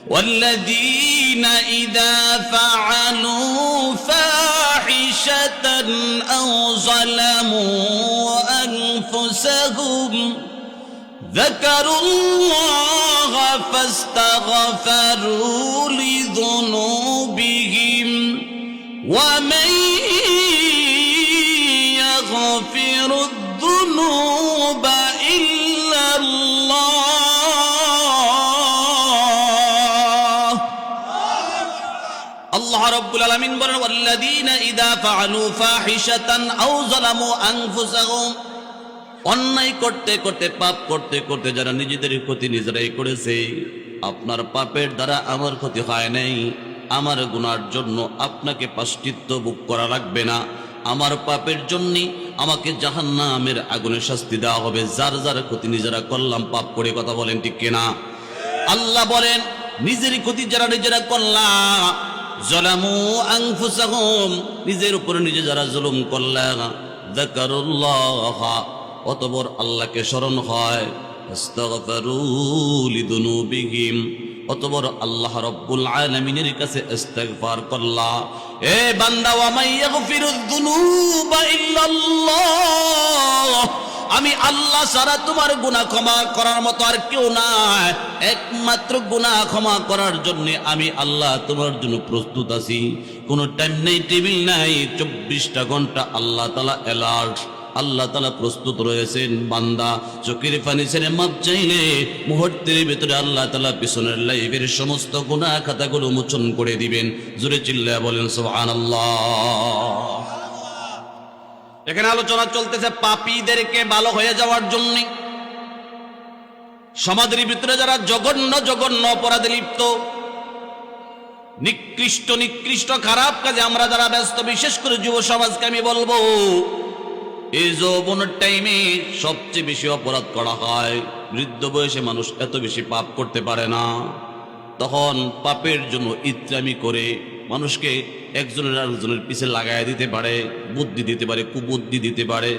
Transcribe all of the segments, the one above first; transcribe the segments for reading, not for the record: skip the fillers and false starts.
والذين إذا فعلوا فاحشة أو ظلموا أنفسهم ذكروا الله فاستغفروا لذنوبهم ومن يغفر الذنوب إلا الله الله رب العالمين বলেন والذين إذا فعلوا فاحشة أو ظلموا أنفسهم অন্যায় করতে করতে পাপ করতে করতে যারা নিজেদের ক্ষতি নিজেরাই করেছে, আপনার পাপের দ্বারা আমার ক্ষতি হয় নাই, আমার গুনার জন্য আপনাকে প্রায়শ্চিত্ত ভোগ করা লাগবে না, আমার পাপের জন্য আমাকে জাহান্নামের আগুনে শাস্তি দেওয়া হবে। যার যার ক্ষতি নিজেরা করলাম পাপ করে, কথা বলেন ঠিক কিনা? আল্লাহ বলেন নিজের ক্ষতি যারা নিজেরা করলাম, যালামু আনফুসাহুম, নিজের উপরে নিজে যারা জুলুম করলাম, যাকারুল্লাহ, অতঃপর আল্লাহকে স্মরণ হয়, আস্তাগফিরু লিযুনুবিহিম, অতঃপর আল্লাহ রাব্বুল আলামিনের কাছে ইস্তিগফার করলা। এ বান্দা, ওয়া মাইয়াগফিরুয যুনুবা ইল্লাল্লাহ, আমি আল্লাহ ছাড়া তোমার গুনাহ ক্ষমা করার মতো আর কেউ নাই। একমাত্র গুনাহ ক্ষমা করার জন্য আমি আল্লাহ তোমার জন্য প্রস্তুত আছি। কোনো টাইম নেই, টেবিল নাই, 24টা ঘন্টা আল্লাহ তাআলা অ্যালার্ট, আল্লাহ তাআলা প্রস্তুত রয়েছেন। বান্দা চোখের পানি ছেড়ে মাপ চাইলে মুহূর্তের ভিতরে আল্লাহ তাআলা পিছনের লাইফের সমস্ত গুনাহ খাতাগুলো মোচন করে দিবেন। জোরে চিল্লায়া বলেন সুবহানাল্লাহ। এখানে আলোচনা চলতেছে পাপীদেরকে ভালো হয়ে যাওয়ার জন্য। সমাজের ভিতরে যারা জঘন্য জঘন্য অপরাধে লিপ্ত, নিকৃষ্ট নিকৃষ্ট খারাপ কাজে আমরা যারা ব্যস্ত, বিশেষ করে যুব সমাজকে আমি বলবো, এই যৌবনের টাইমে সবচেয়ে বেশি অপরাধ করা হয়। বৃদ্ধ বয়সে মানুষ এত বেশি পাপ করতে পারে না, তখন পাপের জন্য ইত্রামি করে মানুষকে একজনের আরেকজনের পিছে লাগায় দিতে পারে, বুদ্ধি দিতে পারে, কুবুদ্ধি দিতে পারে।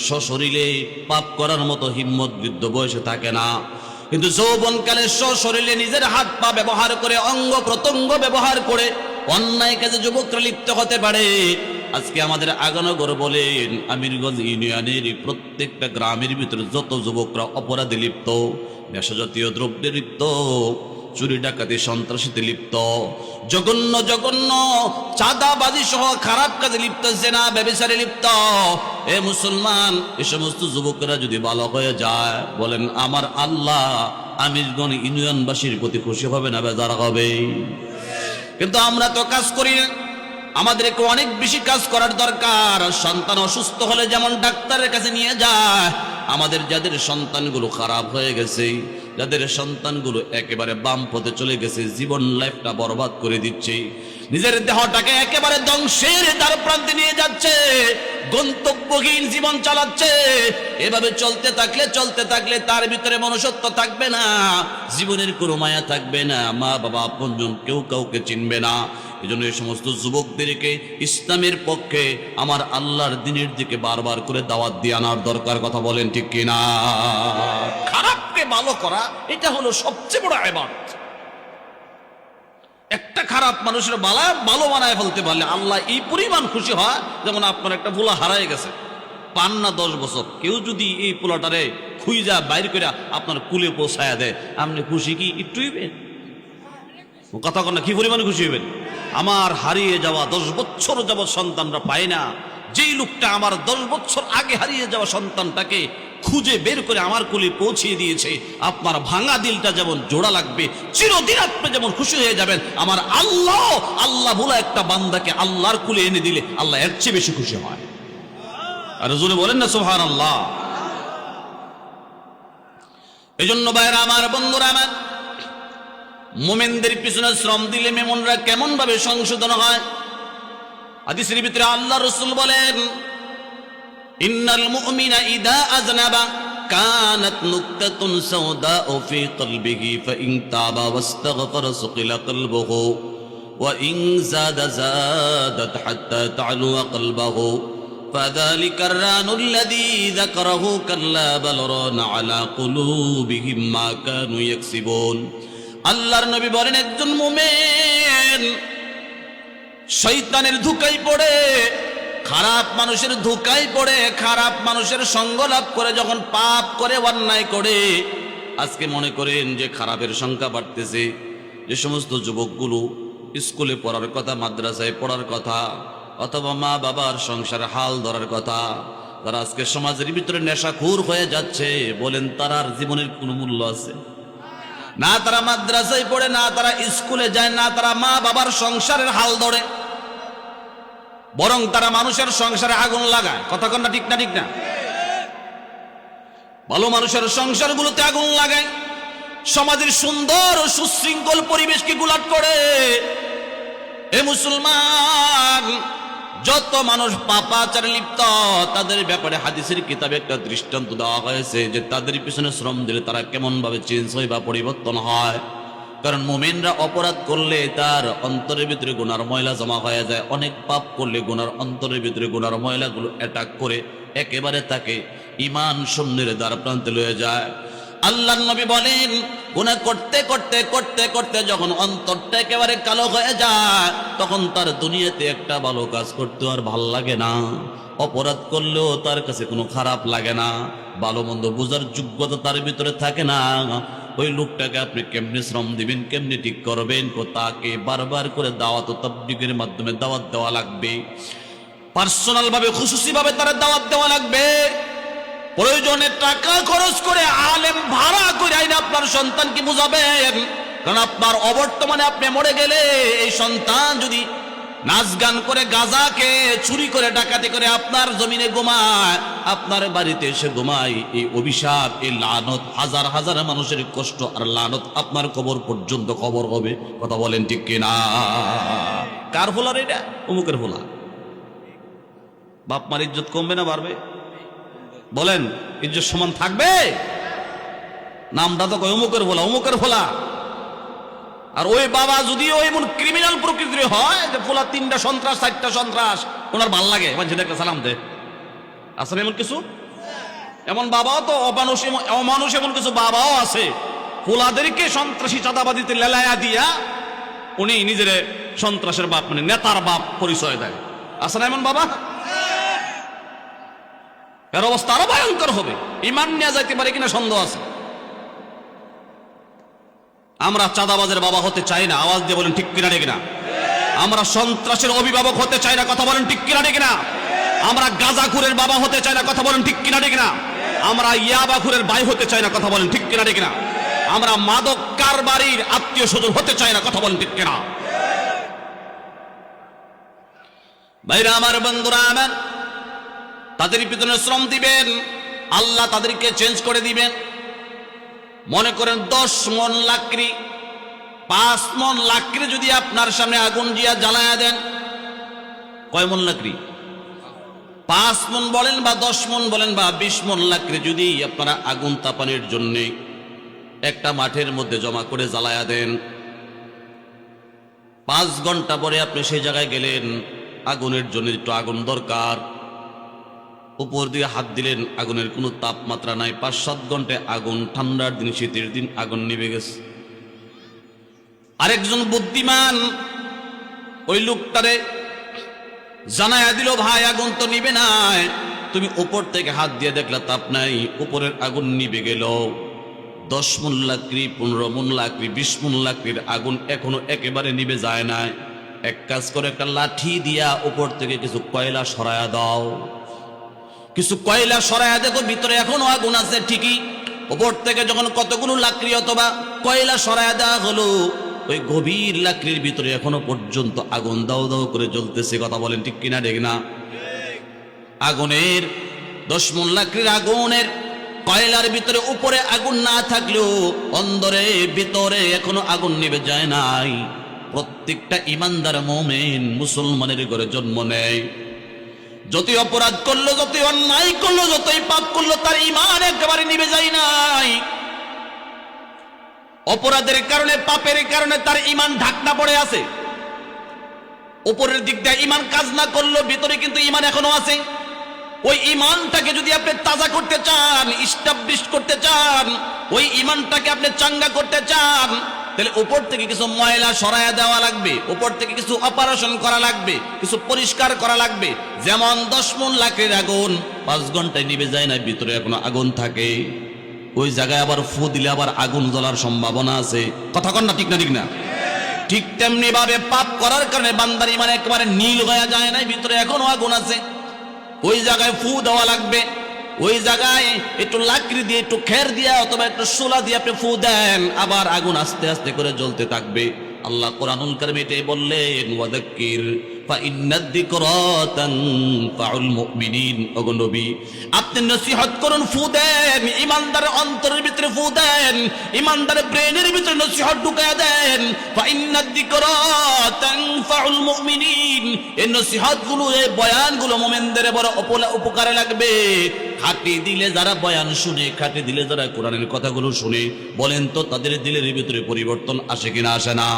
সশরীরে পাপ করার মতো হিম্মত বৃদ্ধ বয়সে থাকে না। কিন্তু যৌবনকালে সশরীরে নিজের হাত পা ব্যবহার করে, অঙ্গ প্রত্যঙ্গ ব্যবহার করে অন্যায় কাজে যুবকরা লিপ্ত হতে পারে। আজকে আমাদের আগানগর বলেন, আমিরগঞ্জ ইউনিয়নের প্রত্যেকটা গ্রামের ভিতরে যত যুবকরা অপরাধে লিপ্ত, নেশাজাতীয় দ্রব্যে লিপ্ত, চুরি ডাকাতি সন্ত্রাসীতে লিপ্ত, জঘন্য জঘন্য চাঁদাবাজি সহ খারাপ কাজে লিপ্ত, জেনা ব্যভিচারে লিপ্ত, এ মুসলমান, এ সমস্ত যুবকরা যদি ভালো হয়ে যায়, বলেন আমার আল্লাহ আমিরগঞ্জ ইউনিয়নবাসীর প্রতি খুশি হবে না বেজার হবে? কিন্তু আমরা তো কাজ করি না। আমাদেরকে অনেক বেশি কাজ করার দরকার। সন্তান অসুস্থ হলে যেমন ডাক্তারের কাছে নিয়ে যায়, আমাদের যাদের সন্তানগুলো খারাপ হয়ে গেছে, যাদের সন্তানগুলো একেবারে বাম পথে চলে গেছে, জীবন লাইফটা বরবাদ করে দিচ্ছে, নিজের দেহটাকে একেবারে ধ্বংসের দ্বার প্রান্তে নিয়ে যাচ্ছে, গন্তব্যহীন জীবন চালাচ্ছে, এভাবে চলতে থাকলে তার ভিতরে মনুষ্যত্ব থাকবে না, জীবনের কোনো মায়া থাকবে না, মা বাবা আপনজন কেউ কাউকে চিনবে না। এই জন্য এই সমস্ত যুবকদেরকে ইসলামের পক্ষে, আমার আল্লাহর দ্বীনের দিকে বারবার করে দাওয়াত দিয়ে আনার দরকার, কথা বলেন ঠিক কিনা? খারাপকে ভালো করা, এটা হলো সবচেয়ে বড় ইবাদত। একটা খারাপ মানুষের ভালো বানায় ফেলতে পারলে আল্লাহ এই পরিমাণ খুশি হয়। যেমন আপনার একটা পোলা হারায় গেছে, পান না 10 বছর, কেউ যদি এই পোলাটারে খুঁজা বাইর করে আপনার কুলে পৌঁছায়া দেয়, আপনি খুশি কি একটু হইবেন? কথা কন না, কি পরিমাণে খুশি হইবেন? আমার হারিয়ে যাওয়া 10 বছর যাবৎ সন্তানরা পায় না, যেই লোকটা আমার 10 বছর আগে হারিয়ে যাওয়া সন্তানটাকে খুঁজে বের করে আমার কোলে পৌঁছিয়ে দিয়েছে, আপনার ভাঙা দিলটা যেমন জোড়া লাগবে, চিরদিন আপনি যেমন খুশি হয়ে যাবেন, আমার আল্লাহ বলা একটা বান্দাকে আল্লাহর কোলে এনে দিলে আল্লাহ এর চেয়ে বেশি খুশি হয়। আর জোরে বলেন না সুবহানাল্লাহ। এই জন্য ভাইরা আমার, বন্ধুরা আমার, মুমিনদের পিছনে শ্রম দিলে মেমনরা কেমন ভাবে সংশোধন হয়। হাদিসের ভিতরে আল্লাহ রাসূল বলেন, ইন্নাল মুমিনা ইযা আযনাবা কানাত নুকতাতুন সাওদাউ ফি কলবিহি ফাইন তাবা ওয়াস্তাগফারা সুকিলা কলবুহু ওয়া ইন যাদাত হাত্তা তা'লু কলবুহু فذلك الران الذي ذكره كلا بل ران على قلوبهم ما كانوا يكسبون। আল্লাহর নবী বলেন একজন মুমিন শয়তানের ধোঁকায় পড়ে, খারাপ মানুষের ধোঁকায় পড়ে, খারাপ মানুষের সঙ্গ লাভ করে যখন পাপ করে, অন্যায় করে। আজকে মনে করেন যে খারাপের সংখ্যা বাড়তেছে। যে সমস্ত যুবকগুলো স্কুলে পড়ার কথা, মাদ্রাসায় পড়ার কথা, অথবা মা বাবার সংসারে হাল ধরার কথা, তারা আজকে সমাজের ভিতরে নেশাখোর হয়ে যাচ্ছে। বলেন তার জীবনের কোনো মূল্য আছে? না তারা মাদ্রাসায় পড়ে, না তারা স্কুলে যায়, না তারা মা বাবার সংসারের হাল ধরে, বরং তারা মানুষের সংসারে আগুন লাগায়। কথা কন না ঠিক না? ঠিক না? ভালো মানুষের সংসারগুলোতে আগুন লাগায়, সমাজের সুন্দর ও সুশৃঙ্খল পরিবেশকে গুলাট করে। এ মুসলমান, যত মানুষ পাপাচারে লিপ্ত তাদের ব্যাপারে হাদিসের কিতাবে একটা দৃষ্টান্ত দেওয়া হয়েছে যে তাদের পিছনে শ্রম দিলে তারা কেমন ভাবে চেঞ্জ হয় বা পরিবর্তন হয়। কারণ মুমিনরা অপরাধ করলে তার অন্তরের ভিতরে গুনার ময়লা জমা হয়ে যায়। অনেক পাপ করলে গুনার অন্তরের ভিতরে গুনার ময়লাগুলো অ্যাটাক করে একেবারে তাকে ঈমান শূন্যের দ্বার প্রান্তে লয়ে যায়। আল্লাহর নবী বলেন গুনাহ করতে করতে করতে করতে যখন অন্তরটা একেবারে কালো হয়ে যায়, তখন তার দুনিয়াতে একটা ভালো কাজ করতে আর ভাল লাগে না। অপরাধ করলেও তার কাছে কোনো খারাপ লাগে না। ভালো মন্দ বোঝার যোগ্যতা তার ভিতরে থাকে না। ওই লোকটাকে আপনি কেমনি শ্রম দিবেন, কেমনি ঠিক করবেন, তাকে বারবার করে দাওয়াত ও তাবলীগের মাধ্যমে দাওয়াত দেওয়া লাগবে। পার্সোনাল ভাবে, খুশুসি ভাবে তার দাওয়াত দেওয়া লাগবে। প্রয়োজনে টাকা খরচ করে আলেম ভাড়া করে আইনে আপনার সন্তানকে বুঝাবেন। কারণ আপনার অবর্তমানে আপনি মরে গেলে এই সন্তান যদি নাচ গান করে, গাঁজাকে চুরি করে, ডাকাতি করে আপনার জমিনে ঘুমায়, আপনার বাড়িতে এসে ঘুমায়, এই অভিশাপ, এই লানত, হাজার হাজার মানুষের কষ্ট আর লানত আপনার কবর পর্যন্ত খবর হবে। কথা বলেন ঠিক কিনা? কার ফোলার এটা? অমুকের ফোলা। বাপ মার ইজ্জত কমবে না বাড়বে? বলেন, ইজ্জত সমান থাকবে? নামটা তো কয় অমুকের ফোলা, অমুকের ফোলা। আর ওই বাবা যদি ওই এমন ক্রিমিনাল প্রকৃতির হয় যে ফোলা 3টা সন্ত্রাস 4টা সন্ত্রাস, ওনার ভাল লাগে মানুষের একটা সালাম দে। আসলে এমন কিছু এমন বাবাও তো অমানুষ এমন কিছু বাবাও আছে, ফোলাদেরকে সন্ত্রাসী চাঁদাবাদিতে লেলায়া দিয়া উনি নিজের সন্ত্রাসের বাপ, মানে নেতার বাপ পরিচয় দেয়। আসলে এমন বাবা, এর অবস্থা আরো ভয়ঙ্কর হবে। ইমান নিয়ে যাইতে পারে কিনা সন্দেহ আছে। আমরা চাঁদাবাজের বাবা হতে চাই না। আওয়াজ দিয়ে বলেন ঠিক কিনা? ঠিক না? আমরা সন্ত্রাসের অভিভাবক হতে চাই না। কথা বলেন ঠিক কিনা? ঠিক না? আমরা গাঁজাখুরের বাবা হতে চাই না। কথা বলেন ঠিক কিনা? ঠিক না? আমরা ইয়াবাখুরের ভাই হতে চাই না। কথা বলেন ঠিক কিনা? ঠিক না? আমরা মাদক কারবারির আত্মীয় স্বজন হতে চাই না। কথা বলেন ঠিক কিনা? ভাইরা আমার, বন্ধুরা আমার, তাদের পিছনে শ্রম দিবেন, আল্লাহ তাদেরকে চেঞ্জ করে দিবেন। মনে করেন 10 মন লাকড়ি, 5 মন লাকড়ি যদি আপনার সামনে আগুন দিয়া জ্বালায়া দেন, কয় মন লাকড়ি? 5 মন বলেন বা 10 মন বলেন বা 20 মন লাকড়ি যদি আপনারা আগুন তাপানোর জন্য একটা মাঠের মধ্যে জমা করে জ্বালায়া দেন, 5 ঘন্টা পরে আপনি সেই জায়গায় গেলেন, আগুনের জন্য একটু আগুন দরকার, উপর দিয়ে হাত দিলেন, আগুনের কোনো তাপমাত্রা নাই। 5-7 ঘন্টায় আগুন, ঠান্ডার দিন, শীতের দিন আগুন নিভে গেছে। আরেকজন বুদ্ধিমান ওই লোকটারে জানায়া দিল, ভাই আগুন তো নিবে নাই। তুমি উপর থেকে হাত দিয়ে দেখলা তাপ নাই, উপরের আগুন নিভে গেল। 10 মন লাকড়ি, 15 মন লাকড়ি, 20 মন লাকড়ির আগুন এখনো একেবারে নিভে যায় না। এক কাজ করে একটা লাঠি দিয়া উপর থেকে কিছু কয়লা সরায়া দাও। কিছু কয়লা সরায়া দেখো ভিতরে এখনো আগুন আছে ঠিকই। উপর থেকে যখন কতগুলো লাকড়ি অথবা কয়লা সরায়া দেওয়া হলো, ওই গভীর লাকড়ির ভিতরে এখনো পর্যন্ত আগুন দাও দাও করে জ্বলতেছে। কথা বলেন ঠিক কিনা? ঠিক না? আগুনের 10 মন লাকড়ির আগুনের কয়লার ভিতরে উপরে আগুন না থাকলেও অন্দরে ভিতরে এখনো আগুন নিভে যায় নাই। প্রত্যেকটা ইমানদার মুমিন মুসলমানের ঘরে জন্ম নেয়, যতই অপরাধ করলো, যতই অন্যায় করলো, যতই পাপ করলো, তার ঈমান একেবারে নিভে যায় নাই। অপরাধের কারণে, পাপের কারণে তার ঈমান ঢাকনা পড়ে আছে। উপরের দিক দিয়ে ঈমান কাজ না করলো, ভিতরে কিন্তু ঈমান এখনো আছে। ওই ঈমানটাকে যদি আপনি তাজা করতে চান, ইস্টাবলিশ করতে চান, ওই ঈমানটাকে আপনি চাঙ্গা করতে চান, তাহলে উপর থেকে কিছু ময়লা সরায়া দেওয়া লাগবে, উপর থেকে কিছু অপারেশন করা লাগবে, কিছু পরিষ্কার করা লাগবে। যেমন 10 মণ লাকড়ির আগুন 5 ঘন্টায় নিভে যায় না, ভিতরে এখনো আগুন থাকে। ওই জায়গায় আবার ফু দিলে আবার আগুন জ্বলার সম্ভাবনা আছে। কথা কন না, ঠিক না? ঠিক না? ঠিক তেমনি ভাবে পাপ করার কারণে বান্দার ঈমান একেবারে নীল হয়ে যায় না, ভিতরে এখনো আগুন আছে। ওই জায়গায় ফু দেওয়া লাগবে। ওই জায়গায় একটু লাকড়ি দিয়ে, একটু খের দিয়ে অথবা একটু শোলা দিয়ে আপনি ফু দেন, আবার আগুন আস্তে আস্তে করে জ্বলতে থাকবে। আল্লাহ কোরআনুল কারীমে এটাই বললেন, ওয়াযাক্কির ফাইন্নাদ যিকরা তানফাউল মুমিনিন। ওগো নবী, আপনি নসিহত করুন, ফু দেন, ঈমানদারের অন্তরের ভিতরে ফু দেন, ঈমানদারের ব্রেনের ভিতরে নসিহত ঢুকায়া দেন। ফাইন্নাদ যিকরা তানফাউল মুমিনিন, এই নসিহতগুলো, এই বয়ানগুলো মুমিনদের বড় উপকারে লাগবে। খাঁটি দিলে যারা বয়ান শুনে, খাঁটি দিলে যারা কোরআনের কথাগুলো শুনে, বলেন তো তাদের দিলের ভিতরে পরিবর্তন আসে কিনা? আসে না?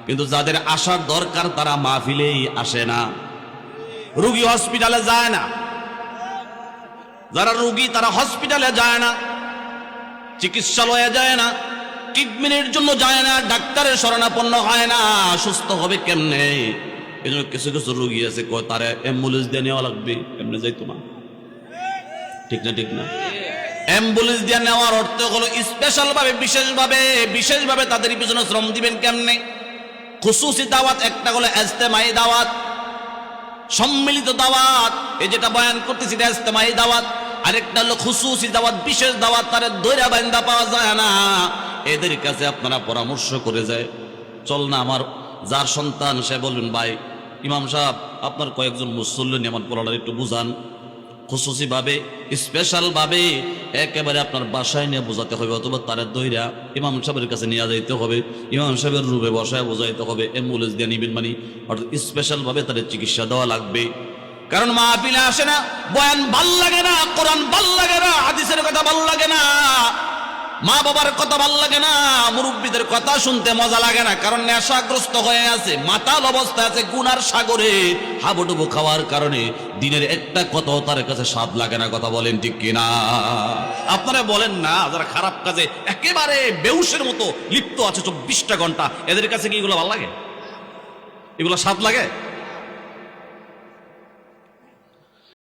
কিন্তু যাদের আসার দরকার তারা মাহফিলেই আসে না। রোগী হসপিটালে যায় না, যারা রোগী তারা হসপিটালে যায় না, চিকিৎসালয়ে যায় না, ট্রিটমেন্টের জন্য যায় না, ডাক্তারের শরণাপন্ন হয় না। সুস্থ হবে কেমনে? এই জন্য কিছু কিছু রোগী আছে কয় তারা অ্যাম্বুলেন্স দিয়ে নেওয়া লাগবে, এমনি যাইতো না। ঠিক না? ঠিক না? অ্যাম্বুলেন্স দিয়ে নেওয়ার অর্থ হলো স্পেশাল ভাবে, বিশেষভাবে তাদের পিছনে শ্রম দিবেন কেমনে? খুসুসি দাওয়াত একটা হলো ইজতেমাই দাওয়াত, সম্মিলিত দাওয়াত। এই যেটা বয়ান করতেছি এটা ইজতেমাই দাওয়াত। আরেকটা হলো খুসুসি দাওয়াত, বিশেষ দাওয়াত। তারে দইরা বান্দা পাওয়া যায় না, এদের কাছে আপনারা পরামর্শ করে যায়, চল না আমার যার সন্তান সে বলবেন, ভাই ইমাম সাহেব আপনার কয়েকজন মুসল্লি নিয়ে আমার পড়াটা একটু বুঝান। খুসুসি ভাবে, স্পেশাল ভাবে একেবারে আপনার বাসায় নিয়ে বোঝাতে হবে, অথবা তারা দইরা ইমাম সাহেবের কাছে নিয়ে যাইতে হবে, ইমাম সাহেবের রুমে বসায় বোঝাইতে হবে, অ্যাম্বুলেন্স দিয়ে নিবেন, মানে অর্থাৎ স্পেশাল ভাবে তাদের চিকিৎসা দেওয়া লাগবে। কারণ মাহফিলে আসে না, বয়ান ভাল লাগে না, কোরআন ভাল লাগে না, হাদিসের কথা ভাল লাগে না, মা বাবার কথা ভাল লাগে না, মুরব্বীদের কথা শুনতে মজা লাগে না। কারণ নেশাগ্রস্ত হয়ে আছে, মাতাল অবস্থা আছে, গুনার সাগরে হাবুডুবু খাওয়ার কারণে দিনের একটা কথাও তার কাছে স্বাদ লাগে না। কথা বলেন ঠিক কিনা? আপনারা বলেন না, যারা খারাপ কাজে একেবারে বেহুশের মতো লিপ্ত আছে 24টা ঘন্টা, এদের কাছে কি এগুলো ভাল লাগে? এগুলো স্বাদ লাগে?